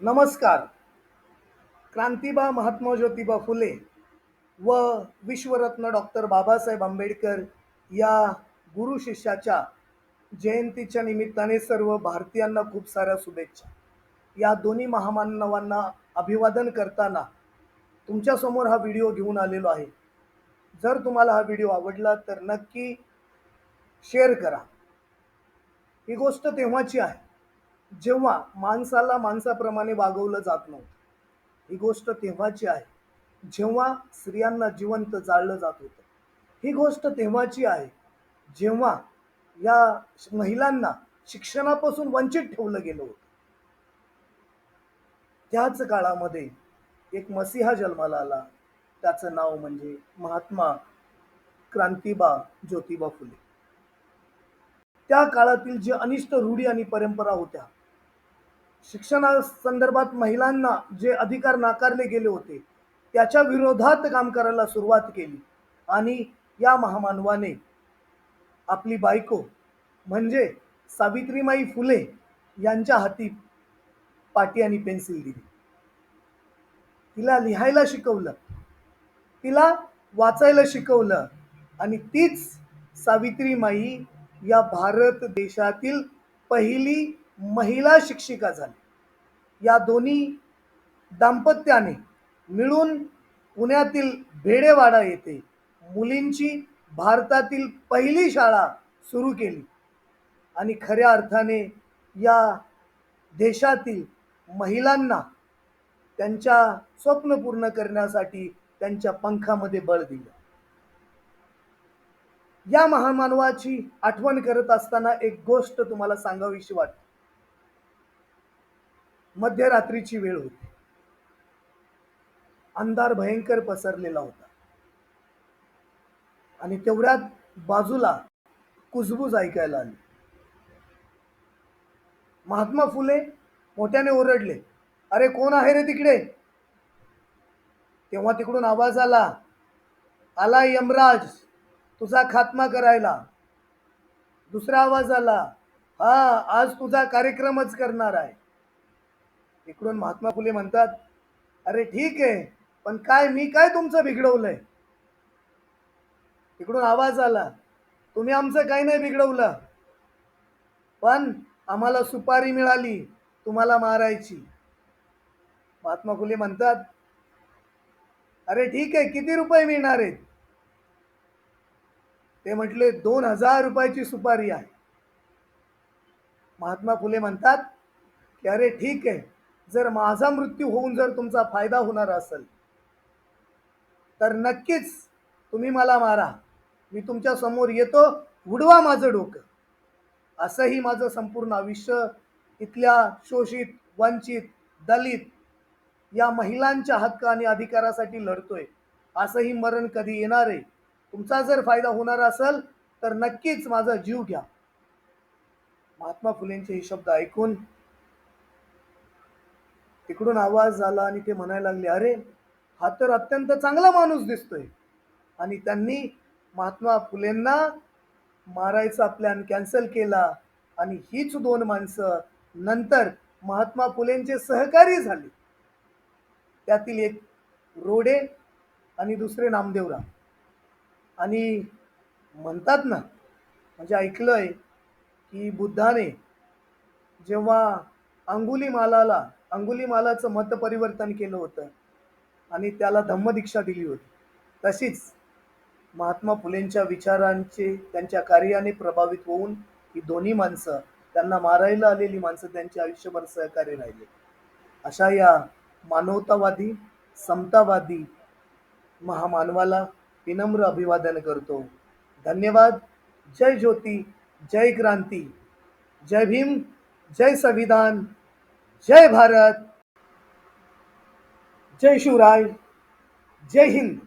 नमस्कार. क्रांतिबा महात्मा ज्योतिबा फुले व विश्वरत्न डॉक्टर बाबासाहेब आंबेडकर या गुरु शिष्याच्या जयंतीच्या निमित्ताने सर्व भारतीयांना खूप साऱ्या शुभेच्छा. या दोन्ही महामानवांना अभिवादन करताना तुमच्यासमोर हा व्हिडिओ घेऊन आलेलो आहे. जर तुम्हाला हा व्हिडिओ आवडला तर नक्की शेअर करा. ही गोष्ट तेव्हाची आहे जेव्हा माणसाला माणसाप्रमाणे वागवलं जात नव्हतं. ही गोष्ट तेव्हाची आहे जेव्हा स्त्रियांना जिवंत जाळलं जात होतं. ही गोष्ट तेव्हाची आहे जेव्हा या महिलांना शिक्षणापासून वंचित ठेवलं गेलं होतं. त्याच काळामध्ये एक मसीहा जन्माला आला. त्याचं नाव म्हणजे महात्मा क्रांतिबा ज्योतिबा फुले. त्या काळातील जे अनिष्ट रूढी आणि परंपरा होत्या, शिक्षणासंदर्भात महिलांना जे अधिकार नाकारले गेले होते, त्याच्या विरोधात काम करायला सुरुवात केली आणि या महामानवाने आपली बायको म्हणजे सावित्रीमाई फुले यांच्या हाती पाटी आणि पेन्सिल दिली. तिला लिहायला शिकवलं, तिला वाचायला शिकवलं आणि तीच सावित्रीमाई या भारत देशातील पहिली महिला शिक्षिका झाली. या दोन्ही दाम्पत्याने मिळून पुण्यातील भेडेवाडा येथे मुलींची भारतातील पहिली शाळा सुरू केली आणि खऱ्या अर्थाने या देशातील महिलांना त्यांच्या स्वप्न पूर्ण करण्यासाठी त्यांच्या पंखामध्ये बळ दिलं. या महामानवाची आठवण करत असताना एक गोष्ट तुम्हाला सांगावीशी वाटते. मध्यरात्रीची वेळ होती. अंधार भयंकर पसरलेला होता आणि तेवढ्यात बाजूला कुजबूज ऐकायला आली. महात्मा फुले मोठ्याने ओरडले, अरे कोण आहे रे तिकडे? तेव्हा तिकडून आवाज आला, आला यमराज तुझा खात्मा करायला. दुसरा आवाज आला, हा आज तुझा कार्यक्रमच करणार आहे. इकडून महात्मा फुले म्हणतात, अरे ठीक आहे, पण काय मी काय तुमचं बिघडवलंय? इकडून आवाज आला, तुम्ही आमचं काही नाही बिघडवलं, पण आम्हाला सुपारी मिळाली तुम्हाला मारायची. महात्मा फुले म्हणतात, अरे ठीक आहे, किती रुपये मिळणार आहेत? ते म्हटले 2000 रुपयाची सुपारी आहे. महात्मा फुले म्हणतात की अरे ठीक आहे, जर माझा मृत्यू होऊन जर तुमचा फायदा होणार असेल तर नक्कीच तुम्ही मला मारा, मी तुमच्या समोर येतो, उडवा माझं डोकं. असंही माझं संपूर्ण आयुष्य इथल्या शोषित, वंचित, दलित या महिलांच्या हक्क आणि अधिकारासाठी लढतोय. असंही मरण कधी येणार आहे. तुमचा जर फायदा होणार असेल तर नक्कीच माझा जीव घ्या. महात्मा फुलेंचे हे शब्द ऐकून तिकडून आवाज झाला आणि ते म्हणायला लागले, अरे हा तर अत्यंत चांगला माणूस दिसतोय. आणि त्यांनी महात्मा फुलेंना मारायचा प्लॅन कॅन्सल केला आणि हीच दोन माणसं नंतर महात्मा फुलेंचे सहकारी झाले. त्यातील एक रोडे आणि दुसरे नामदेवराव. आणि म्हणतात ना, म्हणजे ऐकलंय की बुद्धाने जेव्हा अंगुलीमालाचं मत परिवर्तन केलं होतं आणि त्याला धम्मदीक्षा दिली होती, तशीच महात्मा फुलेंच्या विचारांचे त्यांच्या कार्याने प्रभावित होऊन ही दोन्ही माणसं, त्यांना मारायला आलेली माणसं, त्यांचे आयुष्यभर सहकारी राहिले. अशा या मानवतावादी, समतावादी महामानवाला विनम्र अभिवादन करतो. धन्यवाद. जय ज्योती, जय क्रांती, जय भीम, जय संविधान, जय भारत, जय शिवराय, जय हिंद.